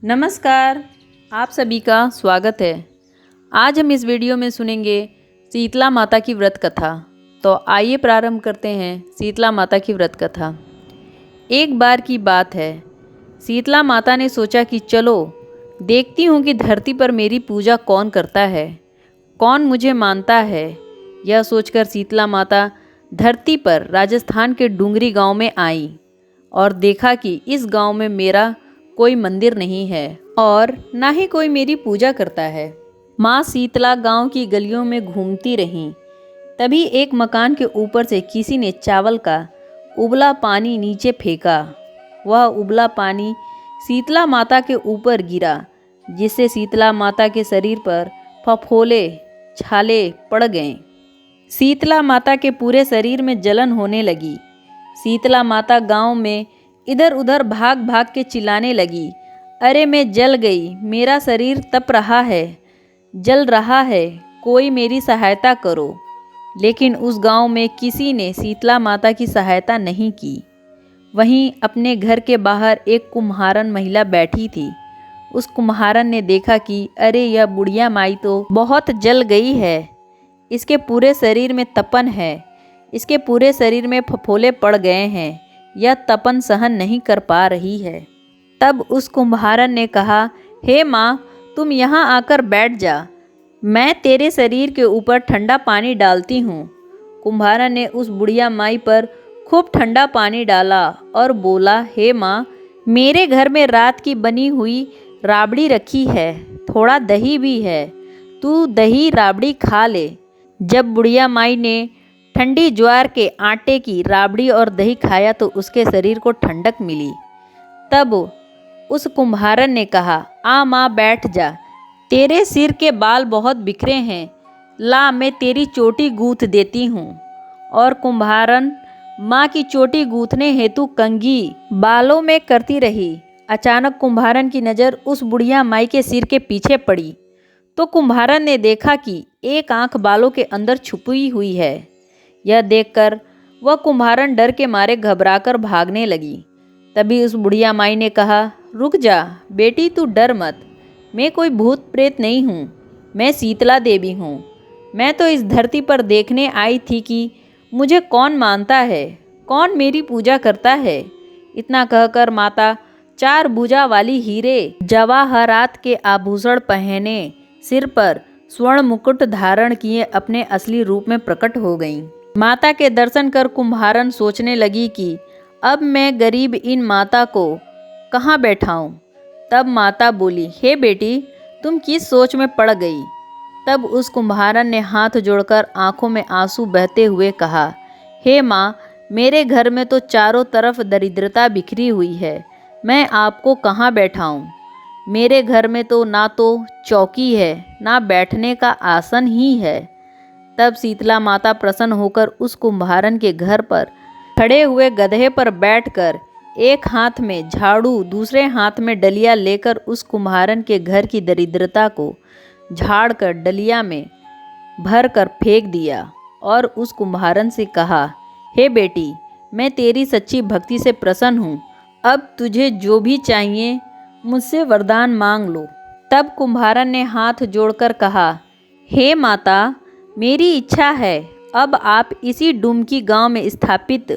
नमस्कार, आप सभी का स्वागत है। आज हम इस वीडियो में सुनेंगे शीतला माता की व्रत कथा। तो आइए प्रारंभ करते हैं शीतला माता की व्रत कथा। एक बार की बात है, शीतला माता ने सोचा कि चलो देखती हूँ कि धरती पर मेरी पूजा कौन करता है, कौन मुझे मानता है। यह सोचकर शीतला माता धरती पर राजस्थान के डूंगरी गांव में आई और देखा कि इस गांव में मेरा कोई मंदिर नहीं है और ना ही कोई मेरी पूजा करता है। माँ शीतला गांव की गलियों में घूमती रहीं। तभी एक मकान के ऊपर से किसी ने चावल का उबला पानी नीचे फेंका। वह उबला पानी शीतला माता के ऊपर गिरा, जिससे शीतला माता के शरीर पर फफोले छाले पड़ गए। शीतला माता के पूरे शरीर में जलन होने लगी। शीतला माता गांव में इधर उधर भाग भाग के चिल्लाने लगी, अरे मैं जल गई, मेरा शरीर तप रहा है, जल रहा है, कोई मेरी सहायता करो। लेकिन उस गांव में किसी ने शीतला माता की सहायता नहीं की। वहीं अपने घर के बाहर एक कुम्हारन महिला बैठी थी। उस कुम्हारन ने देखा कि अरे यह बुढ़िया माई तो बहुत जल गई है, इसके पूरे शरीर में तपन है, इसके पूरे शरीर में फफोले पड़ गए हैं, यह तपन सहन नहीं कर पा रही है। तब उस कुम्हारन ने कहा, हे माँ, तुम यहाँ आकर बैठ जा, मैं तेरे शरीर के ऊपर ठंडा पानी डालती हूँ। कुम्हारन ने उस बुढ़िया माई पर खूब ठंडा पानी डाला और बोला, हे माँ, मेरे घर में रात की बनी हुई राबड़ी रखी है, थोड़ा दही भी है, तू दही राबड़ी खा ले। जब बुढ़िया माई ने ठंडी ज्वार के आटे की राबड़ी और दही खाया तो उसके शरीर को ठंडक मिली। तब उस कुम्हारन ने कहा, आ माँ बैठ जा, तेरे सिर के बाल बहुत बिखरे हैं, ला मैं तेरी चोटी गूंथ देती हूँ। और कुम्हारन माँ की चोटी गूंथने हेतु कंघी बालों में करती रही। अचानक कुम्हारन की नज़र उस बुढ़िया माई के सिर के पीछे पड़ी तो कुम्हारन ने देखा कि एक आंख बालों के अंदर छुपी हुई है। यह देखकर वह कुम्हारन डर के मारे घबराकर भागने लगी। तभी उस बुढ़िया माई ने कहा, रुक जा बेटी, तू डर मत, मैं कोई भूत प्रेत नहीं हूँ, मैं शीतला देवी हूँ। मैं तो इस धरती पर देखने आई थी कि मुझे कौन मानता है, कौन मेरी पूजा करता है। इतना कहकर माता 4 भुजा वाली हीरे जवाहरात के आभूषण पहने, सिर पर स्वर्ण मुकुट धारण किए अपने असली रूप में प्रकट हो गईं। माता के दर्शन कर कुम्हारन सोचने लगी कि अब मैं गरीब इन माता को कहाँ बैठाऊं। तब माता बोली, हे बेटी, तुम किस सोच में पड़ गई। तब उस कुम्हारन ने हाथ जोड़कर आंखों में आंसू बहते हुए कहा, हे माँ, मेरे घर में तो चारों तरफ दरिद्रता बिखरी हुई है, मैं आपको कहाँ बैठाऊं। मेरे घर में तो ना तो चौकी है, ना बैठने का आसन ही है। तब शीतला माता प्रसन्न होकर उस कुम्हारन के घर पर खड़े हुए गधे पर बैठकर एक हाथ में झाड़ू दूसरे हाथ में डलिया लेकर उस कुम्हारन के घर की दरिद्रता को झाड़ कर डलिया में भर कर फेंक दिया और उस कुम्हारन से कहा, हे बेटी, मैं तेरी सच्ची भक्ति से प्रसन्न हूँ, अब तुझे जो भी चाहिए मुझसे वरदान मांग लो। तब कुम्हारन ने हाथ जोड़कर कहा, हे माता, मेरी इच्छा है अब आप इसी डुमकी गांव में स्थापित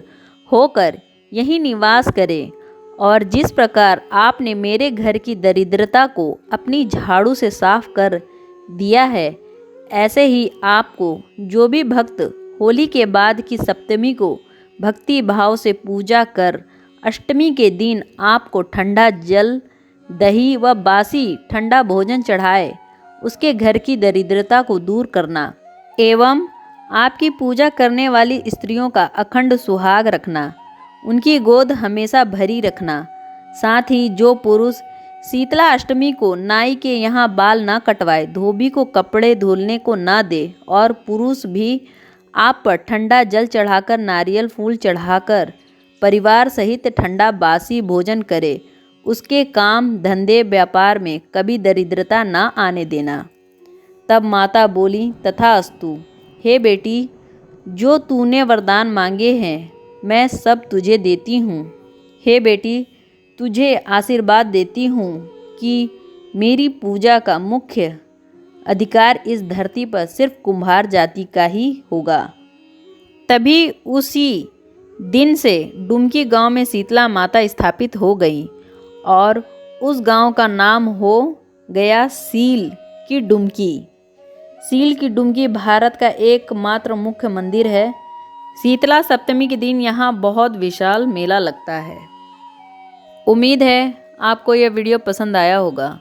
होकर यहीं निवास करें और जिस प्रकार आपने मेरे घर की दरिद्रता को अपनी झाड़ू से साफ कर दिया है, ऐसे ही आपको जो भी भक्त होली के बाद की सप्तमी को भक्ति भाव से पूजा कर अष्टमी के दिन आपको ठंडा जल, दही व बासी ठंडा भोजन चढ़ाए, उसके घर की दरिद्रता को दूर करना एवं आपकी पूजा करने वाली स्त्रियों का अखंड सुहाग रखना, उनकी गोद हमेशा भरी रखना। साथ ही जो पुरुष शीतला अष्टमी को नाई के यहाँ बाल ना कटवाए, धोबी को कपड़े धुलने को ना दे और पुरुष भी आप पर ठंडा जल चढ़ाकर नारियल फूल चढ़ाकर परिवार सहित ठंडा बासी भोजन करे, उसके काम धंधे व्यापार में कभी दरिद्रता ना आने देना। तब माता बोली, तथास्तु, हे बेटी, जो तूने वरदान मांगे हैं मैं सब तुझे देती हूँ। हे बेटी, तुझे आशीर्वाद देती हूँ कि मेरी पूजा का मुख्य अधिकार इस धरती पर सिर्फ कुम्हार जाति का ही होगा। तभी उसी दिन से डुमकी गांव में शीतला माता स्थापित हो गई और उस गांव का नाम हो गया सील की डुमकी। सील की डुमकी भारत का एकमात्र मुख्य मंदिर है। शीतला सप्तमी के दिन यहाँ बहुत विशाल मेला लगता है। उम्मीद है आपको यह वीडियो पसंद आया होगा।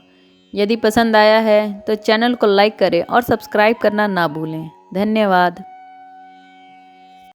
यदि पसंद आया है तो चैनल को लाइक करें और सब्सक्राइब करना ना भूलें। धन्यवाद।